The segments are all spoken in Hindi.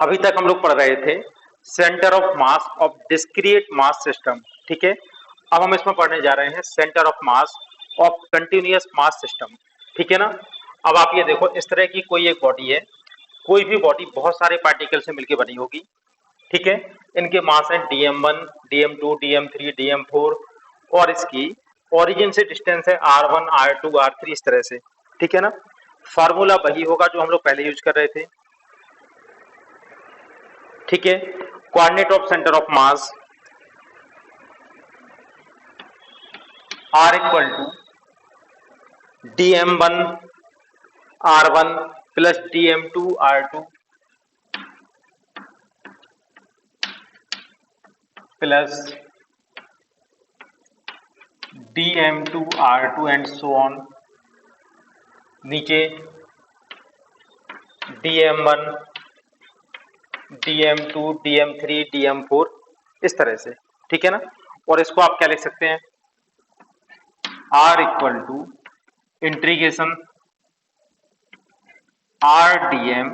अभी तक हम लोग पढ़ रहे थे centre of mass of discrete mass system. ठीक है, अब हम इसमें पढ़ने जा रहे हैं centre of mass of continuous mass system. ठीक है ना। अब आप ये देखो, इस तरह की कोई एक बॉडी है, कोई भी बॉडी बहुत सारे पार्टिकल से मिलकर बनी होगी। ठीक है, इनके मास है dm1, dm2, dm3, dm4 और इसकी ओरिजिन से डिस्टेंस है r1, r2, r3 इस तरह से। ठीक है ना। फार्मूला वही होगा जो हम लोग पहले यूज कर रहे थे। ठीक है, coordinate of centre of mass r equal to dm1 r1 plus dm2 r2 plus dm2 r2 and so on. नीचे dm1 dm2 dm3 dm4 इस तरह से। ठीक है ना। और इसको आप क्या लिख सकते हैं, r equal to integration r dm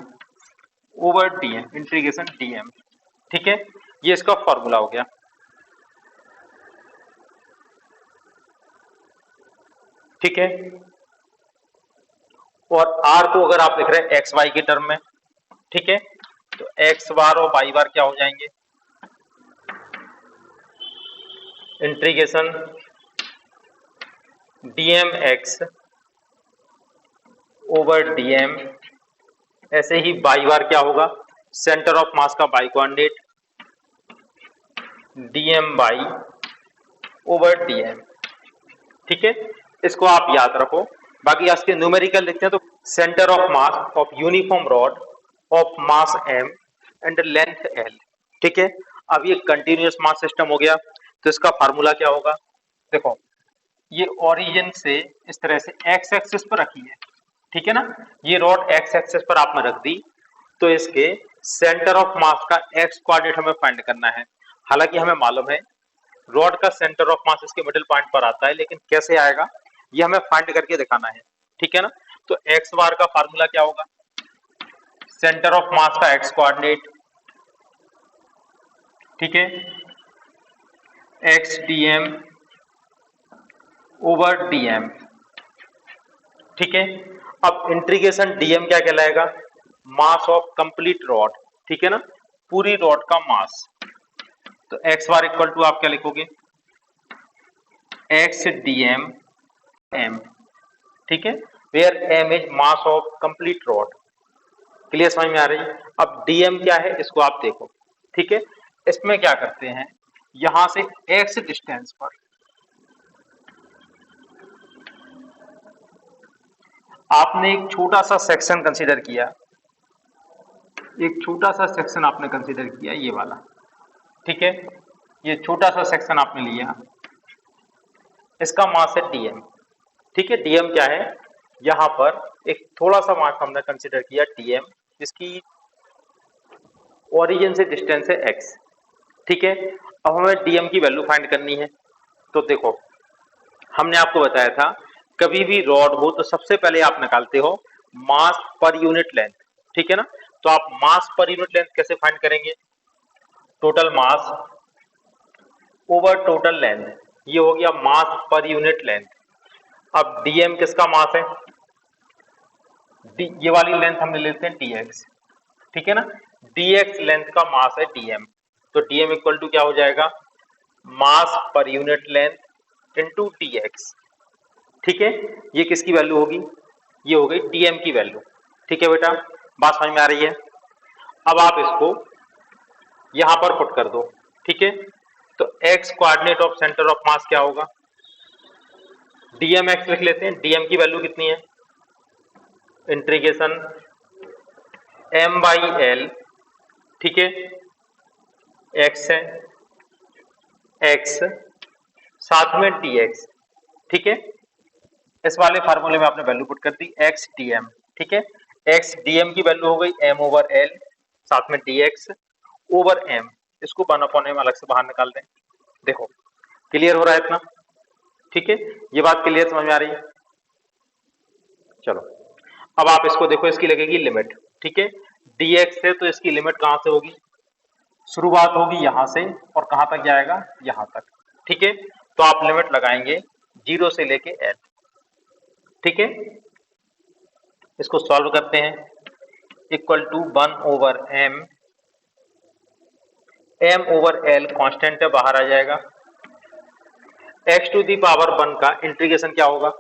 over dm integration dm। ठीक है, ये इसका फॉर्मूला हो गया। ठीक है, और r को अगर आप लिख रहे हैं एक्स वाई के टर्म में, ठीक है, तो एक्स बार और वाई बार क्या हो जाएंगे, integration dm x over dm। ऐसे ही बाई बार क्या होगा, सेंटर ऑफ मास का by coordinate dm by over dm। ठीक है, इसको आप याद रखो। बाकी आज के न्यूमेरिकल लिखते हैं तो centre of mass of uniform rod of mass m and length l। ठीक है, अब ये कंटिन्यूअस मास सिस्टम हो गया, तो इसका फार्मूला क्या होगा, देखो ये ओरिजिन से इस तरह से एक्स एक्सिस पर रखी है। ठीक है ना, ये रॉड एक्स एक्सिस पर आपने रख दी, तो इसके सेंटर ऑफ मास का एक्स कोऑर्डिनेट हमें फाइंड करना है। हालांकि हमें मालूम है रॉड का सेंटर ऑफ मास इसके मिडिल पॉइंट पर आता है, लेकिन कैसे आएगा ये हमें फाइंड करके दिखाना है। ठीक है ना, तो एक्स बार का फार्मूला क्या होगा, सेंटर ऑफ मास का एक्स कोऑर्डिनेट, ठीक है, एक्स डीएम ओवर डीएम। ठीक है, अब इंटीग्रेशन डीएम क्या कहलाएगा, मास ऑफ कंप्लीट रॉड। ठीक है ना, पूरी रॉड का मास। तो एक्स बार इक्वल टू आप क्या लिखोगे, एक्स डीएम एम। ठीक है, where m is mass of complete rod. Clear समझ में आ रही है। अब डीएम क्या है इसको आप देखो। ठीक है, इसमें क्या करते हैं, यहां से एक्स डिस्टेंस पर आपने एक छोटा सा सेक्शन कंसीडर किया, एक छोटा सा सेक्शन आपने कंसीडर किया ये वाला। ठीक है, ये छोटा सा सेक्शन आपने लिया, इसका मास है डीएम। ठीक है, डीएम क्या है, यहां पर एक थोड़ा सा मास हमने कंसीडर किया डीएम, जिसकी ओरिजिन से डिस्टेंस है एक्स। ठीक है, अब हमें डीएम की वैल्यू फाइंड करनी है। तो देखो हमने आपको बताया था कभी भी रॉड हो तो सबसे पहले आप निकालते हो मास पर यूनिट लेंथ। ठीक है ना, तो आप मास पर यूनिट लेंथ कैसे फाइंड करेंगे, total mass over total length, ये हो गया मास पर यूनिट लेंथ। अब डीएम किसका मास है, ये वाली लेंथ हम ले लेते हैं dx। ठीक है ना, dx लेंथ का मास है dm, तो dm इक्वल टू क्या हो जाएगा, मास पर यूनिट लेंथ इनटू dx। ठीक है, ये किसकी वैल्यू होगी, ये हो गई dm की वैल्यू। ठीक है बेटा, बात समझ में आ रही है। अब आप इसको यहां पर पुट कर दो। ठीक है, तो x coordinate of centre of मास क्या होगा, dmx लिख लेते हैं। dm की वैल्यू कितनी है, इंटीग्रेशन m बाई एल। ठीक है, x है, x साथ में dx। ठीक है, इस वाले फार्मूले में आपने वैल्यू पुट कर दी x dm। ठीक है, x dm की वैल्यू हो गई m ओवर l साथ में dx ओवर m। इसको 1/m अलग से बाहर निकाल दें। देखो क्लियर हो रहा है इतना। ठीक है, ये बात क्लियर समझ में आ रही है। चलो अब आप इसको देखो, इसकी लगेगी लिमिट। ठीक है, dx है, तो इसकी लिमिट कहां से होगी, शुरुआत होगी यहां से और कहां तक जाएगा, यहां तक। ठीक है, तो आप लिमिट लगाएंगे 0 से लेके l। ठीक है, इसको सॉल्व करते हैं। Equal to 1/m, m over l constant है, बाहर आ जाएगा। x टू दी पावर 1 का इंटीग्रेशन क्या होगा,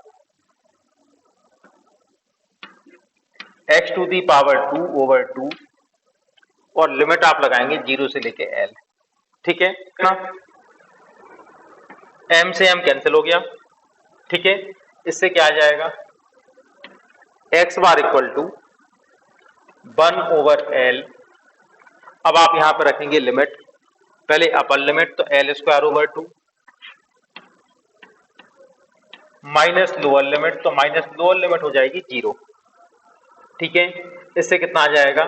x टू दी पावर 2/2 और लिमिट आप लगाएंगे 0 से लेके l। ठीक है ना, m से m कैंसिल हो गया। ठीक है, इससे क्या आ जाएगा, x bar equal to 1/l। अब आप यहां पर रखेंगे लिमिट, पहले अपर लिमिट तो l² / 2 माइनस लोअर लिमिट, तो माइनस लोअर लिमिट हो जाएगी 0। ठीक है, इससे कितना आ जाएगा,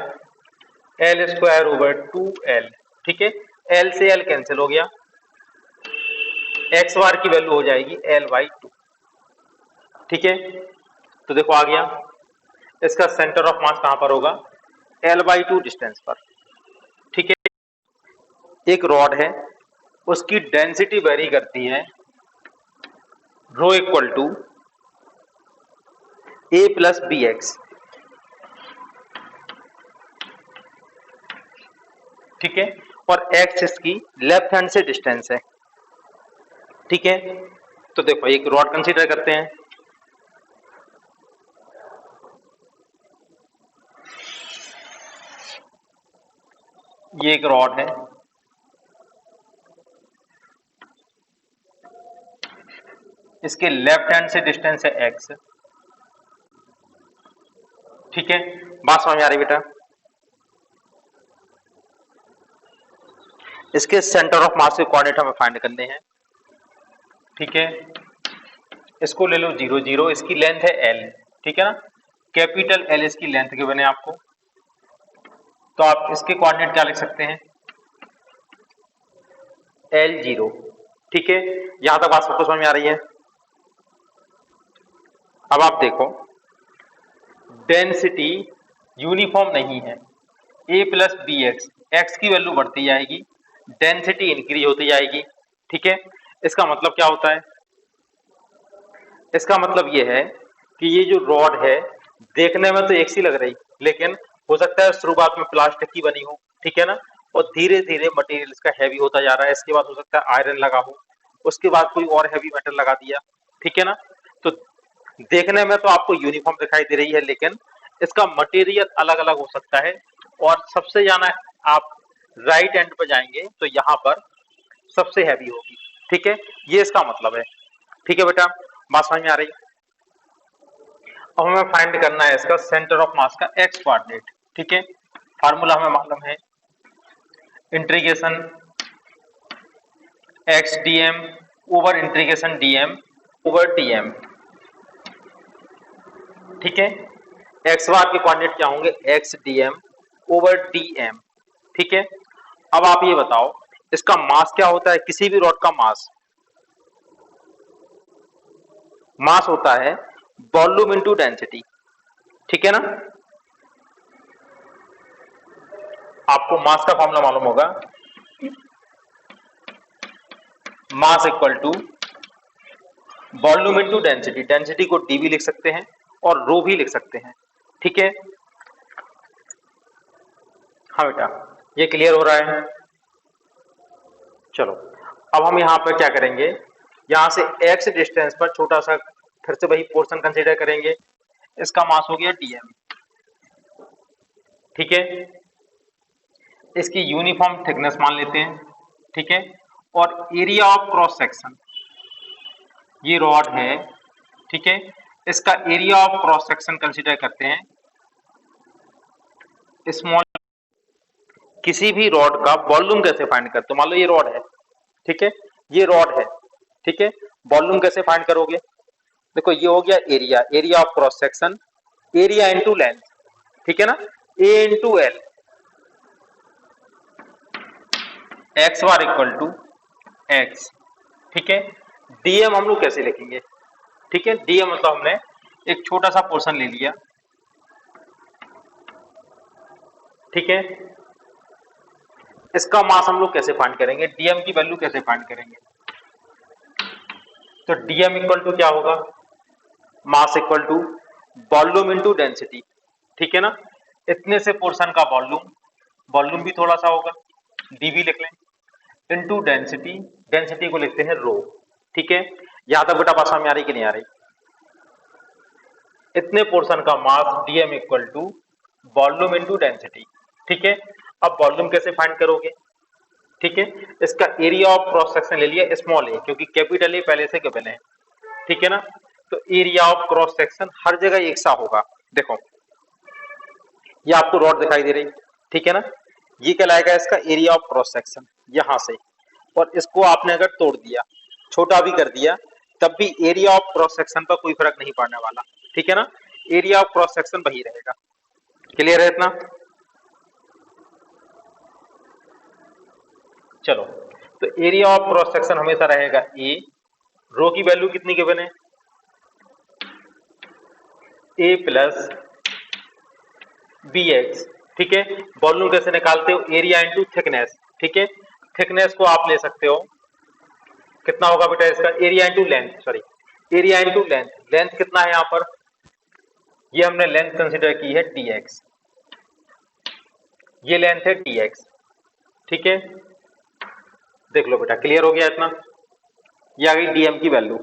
l² / 2l। ठीक है, l से l कैंसिल हो गया, x बार की वैल्यू हो जाएगी l/2। ठीक है, तो देखो आ गया, इसका सेंटर ऑफ मास कहां पर होगा, l/2 डिस्टेंस पर। ठीक है, एक रॉड है, उसकी डेंसिटी वेरी करती है rho equal to a plus b x. ठीक है, और x इसकी लेफ्ट हैंड से डिस्टेंस है। ठीक है, तो देखो एक रॉड कंसीडर करते हैं, ये एक रॉड है, इसके लेफ्ट हैंड से डिस्टेंस है x। ठीक है, बात समझ में आ रही बेटा, इसके सेंटर ऑफ मास के कोऑर्डिनेट हमें फाइंड करने हैं। ठीक है, इसको ले लो 0 0, इसकी लेंथ है l। ठीक है ना, कैपिटल L इसकी लेंथ के बने आपको, तो आप इसके कोऑर्डिनेट क्या लिख सकते हैं, l0। ठीक है, यहां तक बात सबको समझ में आ रही है। अब आप देखो, डेंसिटी यूनिफॉर्म नहीं है, a plus b x, x की वैल्यू बढ़ती जाएगी, डेंसिटी इंक्रीज होती जाएगी। ठीक है, इसका मतलब क्या होता है, इसका मतलब ये है कि ये जो रॉड है देखने में तो एक सी लग रही, लेकिन हो सकता है शुरुआत में प्लास्टिक की बनी हो। ठीक है ना, और धीरे धीरे मटेरियल इसका हैवी होता जा रहा है, इसके बाद हो सकता है आयरन लगा हो, उसके बाद कोई और हैवी मेटल लगा दिया। ठीक है ना, तो देखने में तो आपको यूनिफॉर्म दिखाई दे रही है, लेकिन इसका मटेरियल अलग अलग हो सकता है। और सबसे ज्यादा आप राइट एंड पे जाएंगे तो यहाँ पर सबसे हैवी होगी। ठीक है, ये इसका मतलब है। ठीक है बेटा, बात समझ में आ रही, अब हमें फाइंड करना है इसका सेंटर ऑफ मास का एक्स कोऑर्डिनेट। ठीक है, फार्मूला हमें मालूम है, integration x DM over integration DM over TM. ठीक है, एक्स बार के कोऑर्डिनेट क्या होंगे, एक्स डीएम ओवर डीएम। ठीक है, अब आप ये बताओ इसका मास क्या होता है, किसी भी रॉड का मास, मास होता है वॉल्यूम इनटू डेंसिटी। ठीक है ना, आपको मास का फॉर्मूला मालूम होगा, mass equal to volume into density. Density को डी भी लिख सकते हैं और रो भी लिख सकते हैं। ठीक है, हाँ बेटा, ये क्लियर हो रहा है। चलो, अब हम यहाँ पर क्या करेंगे, यहां से x डिस्टेंस पर छोटा सा फिर से वही पोर्शन कंसीडर करेंगे, इसका मास हो गया dm। ठीक है, इसकी यूनिफॉर्म थिकनेस मान लेते हैं। ठीक है, और एरिया ऑफ क्रॉस सेक्शन, ये रॉड है। ठीक है, इसका area of cross section consider करते हैं स्मॉल। किसी भी रॉड का वॉल्यूम कैसे फाइंड करते हो, मान लो ये रॉड है। ठीक है, ये रॉड है। ठीक है, वॉल्यूम कैसे फाइंड करोगे, देखो ये हो गया area, area of cross section, area into length. ठीक है ना, a into l, x bar equal to x. ठीक है, डीएम हम लोग कैसे लिखेंगे, ठीक है, डीएम मतलब हमने एक छोटा सा पोर्शन ले लिया, ठीक है। इसका मास हम लोग कैसे फाइंड करेंगे, डीएम की वैल्यू कैसे फाइंड करेंगे? तो डीएम इक्वल टू क्या होगा, mass equal to volume into density, ठीक है ना। इतने से पोर्शन का वॉल्यूम, वॉल्यूम भी थोड़ा सा होगा, डीवी लिख लें, इनटू डेंसिटी, डेंसिटी को लिखते हैं रो, ठीक है। यहां तक बेटा बात समझ में आ रही कि नहीं आ रही? इतने पोर्शन का mass dm equal to volume into density, ठीक है। अब वॉल्यूम कैसे फाइंड करोगे, ठीक है। इसका एरिया ऑफ क्रॉस सेक्शन ले लिया स्मॉल ए, क्योंकि कैपिटल ए पहले से गिवन है, ठीक है ना। तो एरिया ऑफ क्रॉस सेक्शन हर जगह एक सा होगा। देखो ये आपको रॉड दिखाई दे रही, ठीक है ना, ये कहलाएगा इसका एरिया ऑफ क्रॉस सेक्शन यहां से, और इसको आपने अगर तोड़ दिया, छोटा भी कर दिया, तब भी एरिया ऑफ क्रॉस सेक्शन पर कोई फर्क नहीं पड़ने वाला, ठीक है ना। एरिया ऑफ क्रॉस सेक्शन वही रहेगा। क्लियर है इतना? चलो, तो एरिया ऑफ क्रॉस सेक्शन हमेशा रहेगा ए, रो की वैल्यू कितनी गिवन है, ए प्लस बी एक्स, ठीक है। वॉल्यूम कैसे निकालते हो, एरिया इंटू थिकनेस, ठीक है। थिकनेस को आप ले सकते हो, कितना होगा बेटा इसका, area into length, sorry area into length, length कितना है यहाँ पर, ये हमने लेंथ कंसिडर की है dx, ये लेंथ है dx, ठीक है। देख लो बेटा, क्लियर हो गया इतना, ये आ गई डीएम की वैल्यू,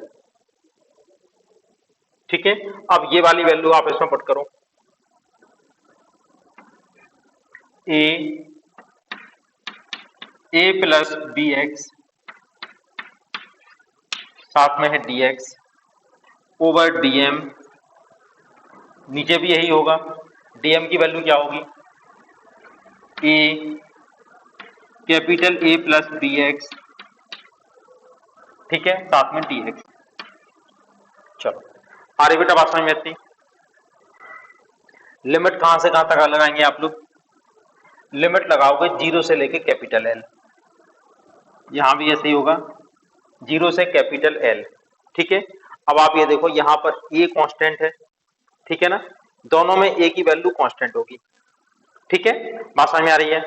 ठीक है। अब ये वाली वैल्यू आप इसमें पुट करो, ए प्लस बी एक्स, साथ में है dx ओवर dm, नीचे भी यही होगा, dm की वैल्यू क्या होगी, a capital a plus b x, ठीक है, साथ में dx। चलो आ रही बेटा बात समझ में आती, लिमिट कहां से कहां तक लगाएंगे आप लोग, लिमिट लगाओगे जीरो से लेके कैपिटल एल, यहां भी ऐसे ही होगा, जीरो से कैपिटल एल, ठीक है। अब आप ये देखो यहां पर ए कांस्टेंट है, ठीक है ना, दोनों में ए की वैल्यू कांस्टेंट होगी, ठीक है, बात समझ में आ रही है।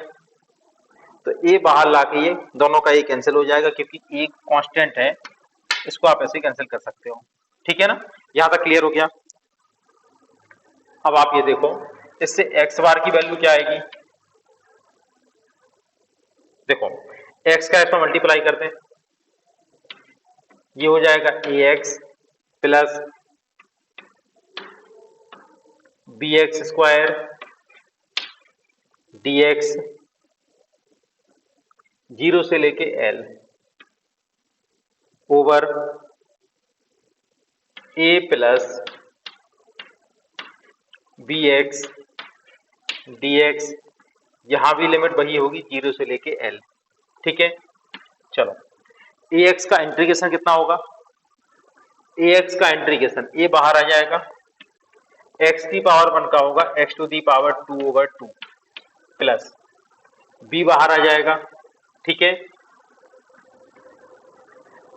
तो ए बाहर लाके ये दोनों का ए कैंसिल हो जाएगा, क्योंकि ए कांस्टेंट है, इसको आप ऐसे कैंसिल कर सकते हो, ठीक है ना। यहां तक क्लियर हो गया। अब आप ये देखो, इससे एक्स बार की वैल्यू क्या आएगी, देखो एक्स का इसमें मल्टीप्लाई करते हैं, ये हो जाएगा a x plus b x square d x, zero से लेके l over a plus b x d x, यहां भी लिमिट वही होगी जीरो से लेके एल, ठीक है। चलो ए एक्स का इंटीग्रेशन कितना होगा, ए एक्स का इंटीग्रेशन ए बाहर आ जाएगा, एक्स की पावर 1 का होगा x to the power 2 over 2 plus b बाहर आ जाएगा, ठीक है,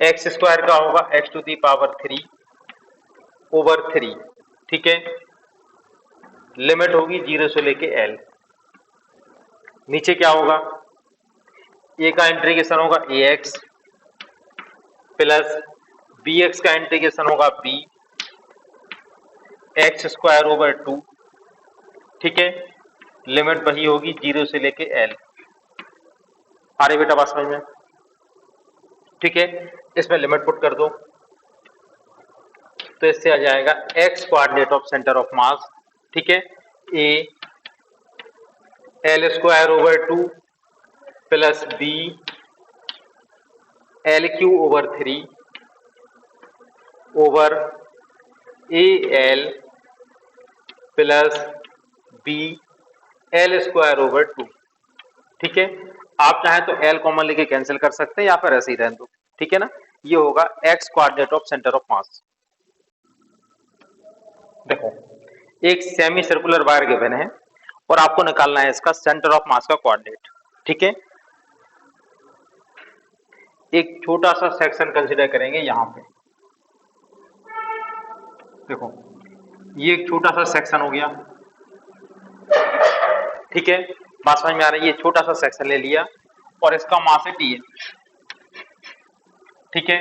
एक्स स्क्वायर का होगा x to the power 3 over 3, ठीक है। लिमिट होगी जीरो से लेके एल, नीचे क्या होगा, ए का इंटीग्रेशन होगा ए एक्स प्लस बी एक्स का इंटीग्रेशन होगा बी एक्स स्क्वायर ओवर 2, ठीक है। लिमिट वही होगी जीरो से लेके एल। आ रही बेटा बात समझ में, ठीक है। इसमें लिमिट पुट कर दो, तो इससे आ जाएगा x coordinate of centre of mass, ठीक है, a l square over 2 plus b l cube over 3 over a l plus b l square over 2, ठीक है। आप चाहें तो एल कॉमन लेके कैंसिल कर सकते हैं या फिर ऐसे ही रहने दो, ठीक है ना। ये होगा x coordinate of centre of मास। देखो एक सेमी सर्कुलर वायर गिवन है और आपको निकालना है इसका सेंटर ऑफ मास का कोऑर्डिनेट, ठीक है। एक छोटा सा सेक्शन कंसीडर करेंगे यहां पे, देखो ये एक छोटा सा सेक्शन हो गया, ठीक है। बात समझ में आ रही है? ये छोटा सा सेक्शन ले लिया और इसका मास है डी, ठीक है।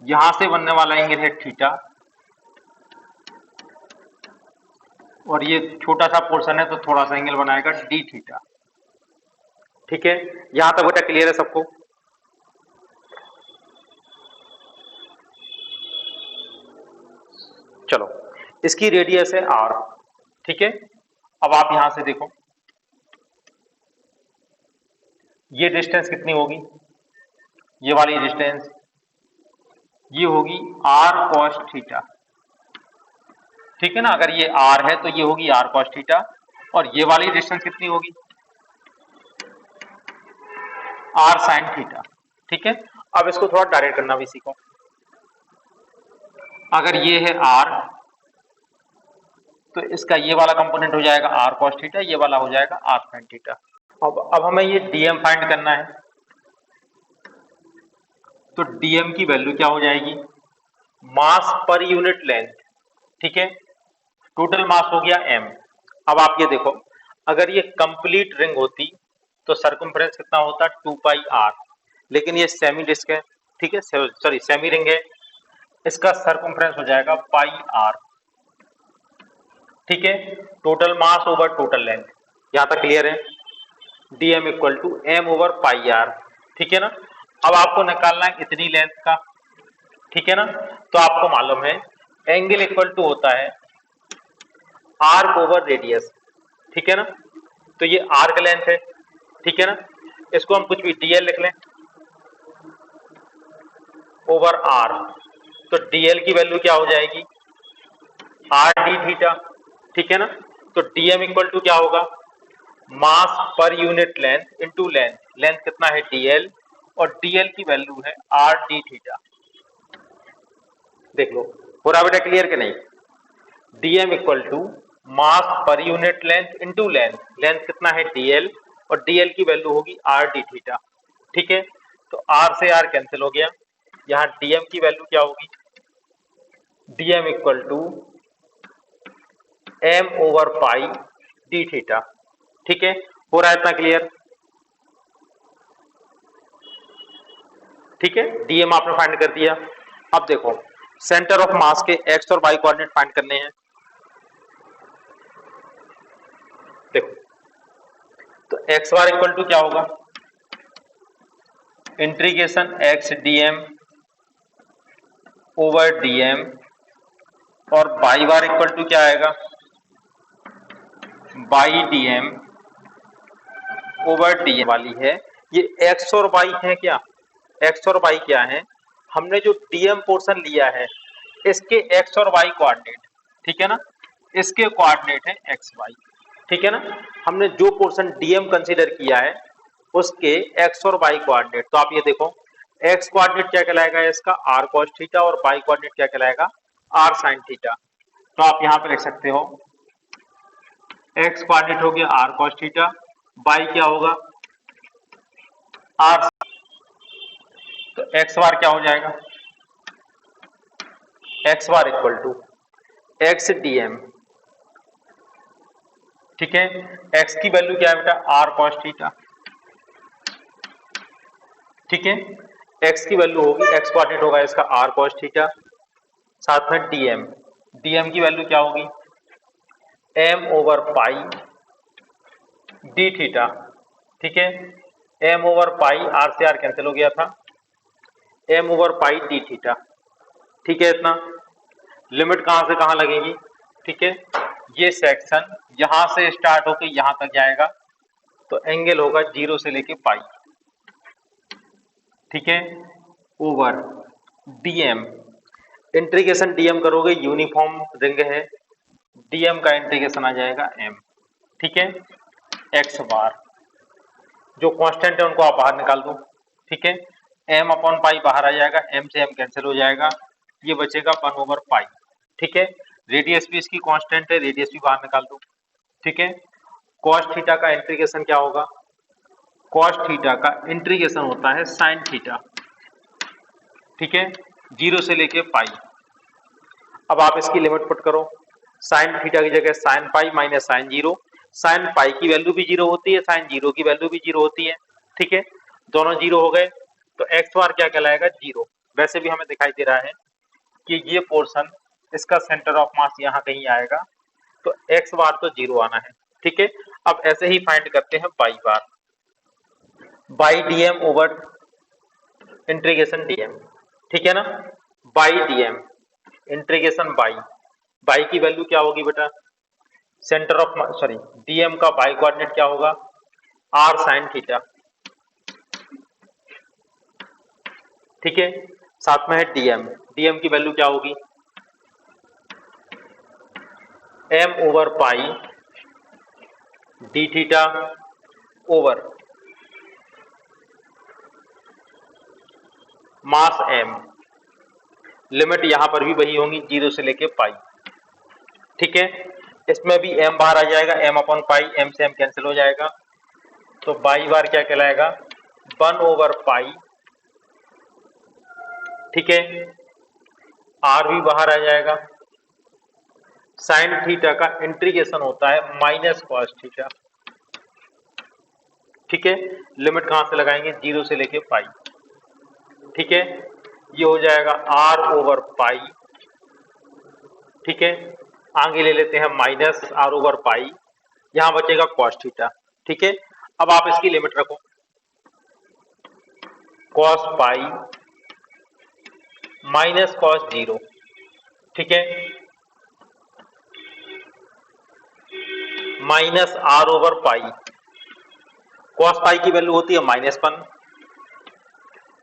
यहां से बनने वाला एंगल है थीटा और ये छोटा सा पोर्शन है तो थोड़ा सा एंगल बनाएगा डी थीटा, ठीक है। यहां तक बेटा क्लियर है सबको? चलो, इसकी रेडियस है आर, ठीक है। अब आप यहां से देखो ये डिस्टेंस कितनी होगी, ये वाली डिस्टेंस ये होगी आर कॉस थीटा, ठीक है ना। अगर ये आर है तो ये होगी आर कॉस थीटा और ये वाली डिस्टेंस कितनी होगी, आर साइन थीटा, ठीक है। अब इसको थोड़ा डायरेक्ट करना भी सीखो। अगर ये है आर तो इसका ये वाला कंपोनेंट हो जाएगा आर कॉस थीटा, ये वाला हो जाएगा आर साइन थीटा। अब हमें ये डीएम फाइंड करना है, तो डीएम की वैल्यू क्या हो जाएगी, मास पर यूनिट लेंथ, ठीक है। टोटल मास हो गया एम। अब आप ये देखो, अगर ये कंप्लीट रिंग होती तो सरकमफ्रेंस कितना होता, 2 पाई आर, लेकिन ये सेमी डिस्क है, ठीक है, सॉरी सेमी रिंग है, इसका सरकमफ्रेंस हो जाएगा पाई आर, ठीक है। Total mass over total length, यहां तक क्लियर है? Dm equal to m over pi r, ठीक है ना। अब आपको निकालना है इतनी लेंथ का, ठीक है ना। तो आपको मालूम है एंगल इक्वल टू होता है आर्क ओवर रेडियस, ठीक है ना। तो ये आर्क लेंथ है, ठीक है ना। इसको हम कुछ भी डीएल लिख लें ओवर आर, तो डीएल की वैल्यू क्या हो जाएगी, आर डी थीटा, ठीक है ना। तो डीएम इक्वल टू क्या होगा, मास पर unit length into length, length कितना है डीएल और डीएल की वैल्यू है आर डी थीटा। देख लो हो रहा बेटा क्लियर कि नहीं? डीएम इक्वल टू मास पर unit length into length, length कितना है डीएल और डीएल की वैल्यू होगी आर डी थीटा, ठीक है। तो आर से आर कैंसिल हो गया, यहां डीएम की वैल्यू क्या होगी, dm equal to m over pi d theta, ठीक है। हो रहा है इतना क्लियर? ठीक है, डीएम आपने फाइंड कर दिया। अब देखो सेंटर ऑफ मास के एक्स और वाई कोऑर्डिनेट फाइंड करने हैं। देखो तो एक्स बार इक्वल टू क्या होगा, integration x DM over DM और बाई बार इक्वल टू क्या आएगा, बाई डीएम ओवर डीएम वाली है। ये एक्स और वाई है क्या, एक्स और वाई क्या है, हमने जो डीएम पोर्शन लिया है इसके एक्स और वाई कोऑर्डिनेट, ठीक है ना, इसके कोऑर्डिनेट है एक्स वाई, ठीक है ना। हमने जो पोर्शन डीएम कंसीडर किया है उसके एक्स और वाई कोऑर्डिनेट, तो आप ये देखो एक्स कोऑर्डिनेट क्या कहलाएगा इसका, आर कॉस थीटा और वाई कोऑर्डिनेट क्या कहलाएगा, आर साइन थीटा। तो आप यहां पर लिख सकते हो एक्स कोऑर्डिनेट हो गया आर कॉस थीटा, वाई क्या होगा आर, तो एक्स बार क्या हो जाएगा, x bar equal to x dm, ठीक है। एक्स की वैल्यू क्या है बेटा, आर कॉस थीटा, ठीक है। एक्स की वैल्यू होगी, एक्स कोऑर्डिनेट होगा इसका आर कॉस थीटा, साथ में डीएम, डीएम की वैल्यू क्या होगी, m over pi d theta, ठीक है। एम ओवर पाई, आर से आर कैंसिल हो गया था, m over pi d theta, ठीक है। इतना लिमिट कहां से कहां लगेगी, ठीक है। ये सेक्शन यहां से स्टार्ट होकर यहां तक जाएगा तो एंगल होगा 0 से लेके पाई, ठीक है, ओवर डीएम, इंटीग्रेशन डीएम करोगे यूनिफॉर्म रिंग है, डीएम का इंटीग्रेशन आ जाएगा एम, ठीक है। एक्स बार जो कांस्टेंट है उनको आप बाहर निकाल दो, ठीक है। एम अपॉन पाई बाहर आ जाएगा, एम से एम कैंसिल हो जाएगा, ये बचेगा 1 ओवर पाई, ठीक है। रेडियस भी इसकी कांस्टेंट है, रेडियस भी बाहर निकाल दो, ठीक है। कॉस थीटा का इंटीग्रेशन क्या होगा, कॉस थीटा का इंटीग्रेशन होता है साइन थीटा, ठीक है, 0 से लेके पाई। अब आप इसकी लिमिट पुट करो, साइन थीटा की जगह sine pi minus sine 0, sine pi की वैल्यू भी 0 होती है, साइन 0 की वैल्यू भी 0 होती है। ठीक है, दोनों 0 हो गए तो एक्स बार क्या कहलाएगा, 0। वैसे भी हमें दिखाई दे रहा है कि ये पोर्शन, इसका सेंटर ऑफ मास यहाँ कहीं आएगा, तो एक्स बार तो 0 आना है। ठीक है, अब ऐसे ही फाइंड करते हैं by bar, by dm over integration DM. ठीक है ना, by DM integration by, by की वैल्यू क्या होगी बेटा, सेंटर ऑफ सॉरी डीएम का बाई कोऑर्डिनेट क्या होगा, आर साइन थीटा। ठीक है, साथ में है डीएम, डीएम की वैल्यू क्या होगी, m over pi d theta over mass m, limit यहां पर भी वही होंगी 0 से लेके पाई। ठीक है, इसमें भी एम बाहर आ जाएगा, एम अपॉन पाई, एम से एम कैंसिल हो जाएगा, तो बाई बार क्या कहलाएगा, 1 ओवर पाई। ठीक है, आर भी बाहर आ जाएगा, साइन थीटा का इंटीग्रेशन होता है माइनस कॉस थीटा। ठीक है, लिमिट कहां से लगाएंगे, 0 से लेके पाई। ठीक है, ये हो जाएगा आर ओवर पाई। ठीक है, आगे ले लेते हैं माइनस आर ओवर पाई, यहां बचेगा कॉस थीटा। ठीक है, अब आप इसकी लिमिट रखो, कॉस पाई माइनस कॉस 0। ठीक है, minus r over pi, cos pi की वैल्यू होती है -1,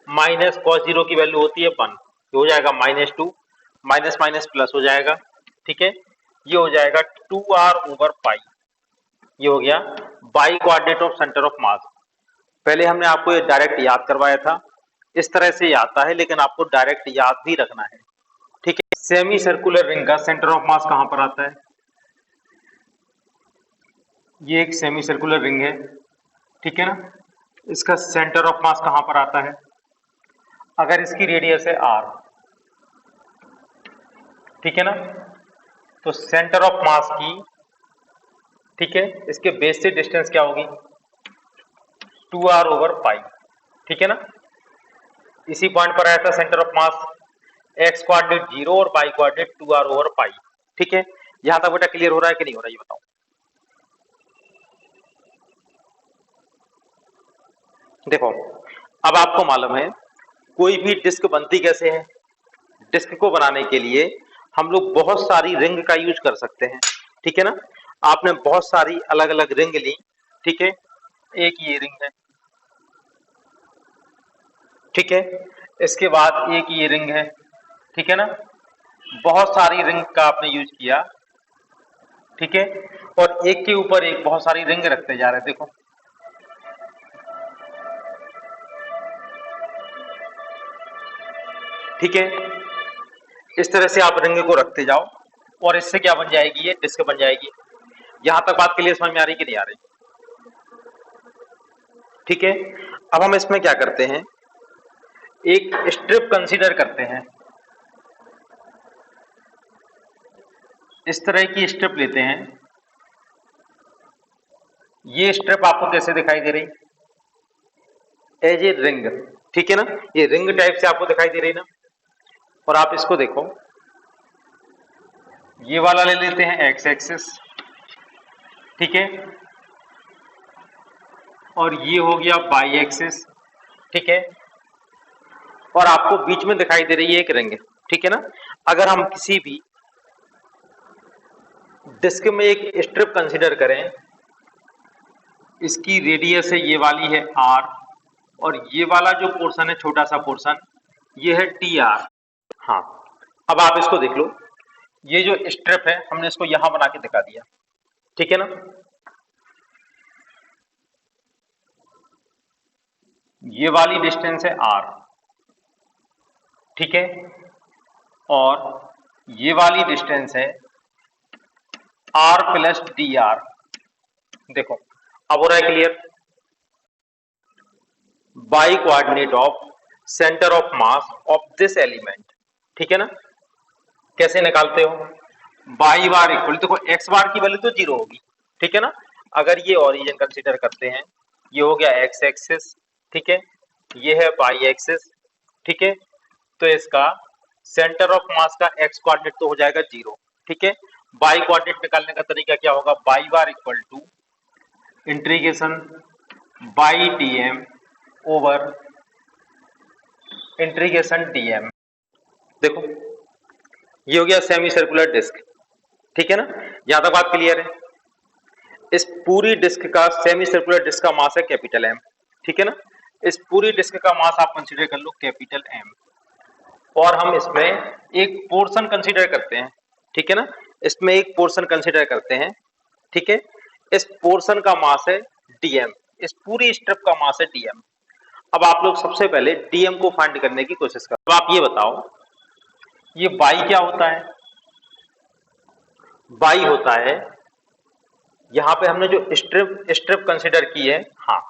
माइनस कॉस 0 की वैल्यू होती है 1, ये हो जाएगा -2, माइनस माइनस प्लस हो जाएगा। ठीक है, ये हो जाएगा 2r ओवर पाई, ये हो गया by coordinate of centre of मास। पहले हमने आपको ये डायरेक्ट याद करवाया था, इस तरह से आता है, लेकिन आपको डायरेक्ट याद भी रखना है। ठीक है, सेमी सर्कुलर रिंग का सेंटर ऑफ मास कहां पर आता है, ये एक सेमी सर्कुलर रिंग है। ठीक है ना, इसका सेंटर ऑफ मास कहां पर आता है, अगर इसकी रेडियस है r, ठीक है ना, तो सेंटर ऑफ मास की, ठीक है, इसके बेस से डिस्टेंस क्या होगी, 2r ओवर पाई। ठीक है ना, इसी पॉइंट पर आया था centre of mass, x coordinate 0 और Y coordinate 2r over pi. ठीक है, यहां तक बेटा क्लियर हो रहा है कि नहीं हो रहा है, ये बताओ। देखो, अब आपको मालूम है कोई भी डिस्क बनती कैसे है, डिस्क को बनाने के लिए हम लोग बहुत सारी रिंग का यूज कर सकते हैं। ठीक है ना, आपने बहुत सारी अलग अलग रिंग ली। ठीक है, एक ये रिंग है, ठीक है, इसके बाद एक ये रिंग है। ठीक है ना, बहुत सारी रिंग का आपने यूज किया। ठीक है, और एक के ऊपर एक बहुत सारी रिंग रखते जा रहे हैं। देखो, ठीक है, इस तरह से आप रिंग को रखते जाओ और इससे क्या बन जाएगी, ये डिस्क बन जाएगी। यहां तक बात क्लियर समझ में आ रही कि नहीं आ रही। ठीक है, अब हम इसमें क्या करते हैं, एक स्ट्रिप कंसीडर करते हैं। इस तरह की स्ट्रिप लेते हैं। ये स्ट्रिप आपको कैसे दिखाई दे रही, एज ए रिंग। ठीक है ना, ये रिंग टाइप से आपको दिखाई दे रही ना, और आप इसको देखो, ये वाला ले लेते हैं एक्स एक्सिस। ठीक है, और ये हो गया बाई एक्सिस। ठीक है, और आपको बीच में दिखाई दे रही है एक रिंग। ठीक है ना, अगर हम किसी भी डिस्क में एक स्ट्रिप कंसीडर करें, इसकी रेडियस है ये वाली है r, और ये वाला जो पोर्शन है, छोटा सा पोर्शन, ये है tr। हाँ, अब आप इसको देख लो, ये जो स्ट्रिप है हमने इसको यहां बना के दिखा दिया। ठीक है ना, ये वाली डिस्टेंस है r। ठीक है, और ये वाली डिस्टेंस है r प्लस dr। देखो, अब हो रहा है clear, by coordinate of centre of mass of this element. ठीक है ना, कैसे निकालते हो, बाई बार इक्वल, देखो एक्स बार की वैल्यू तो 0 होगी। ठीक है ना, अगर ये ओरिजिन कंसीडर करते हैं, ये हो गया एक्स एक्सिस, ठीक है, ये है वाई एक्सिस, ठीक है, तो इसका सेंटर ऑफ मास का एक्स कोऑर्डिनेट तो हो जाएगा 0, ठीक है। वाई कोऑर्डिनेट निकालने का तरीका क्या होगा, y bar equal to integration by dm over integration dm. देखो ये हो गया सेमी सर्कुलर डिस्क, ठीक है ना, यहां तक बात क्लियर है। इस पूरी डिस्क का, सेमी सर्कुलर डिस्क का मास है कैपिटल एम, ठीक है ना। इस पूरी डिस्क का मास आप कंसीडर कर लो कैपिटल एम, और हम इसमें एक पोर्शन कंसीडर करते हैं, ठीक है ना, इसमें एक पोर्शन कंसीडर करते हैं, ठीक है। इस पोर्शन का मास है डीएम, इस पूरी स्ट्रिप का मास है डीएम। अब आप लोग सबसे पहले डीएम को फाइंड करने की कोशिश करो। अब आप ये बताओ, ये बाई क्या होता है, बाई होता है, यहां पे हमने जो स्ट्रिप कंसीडर की है, हाँ,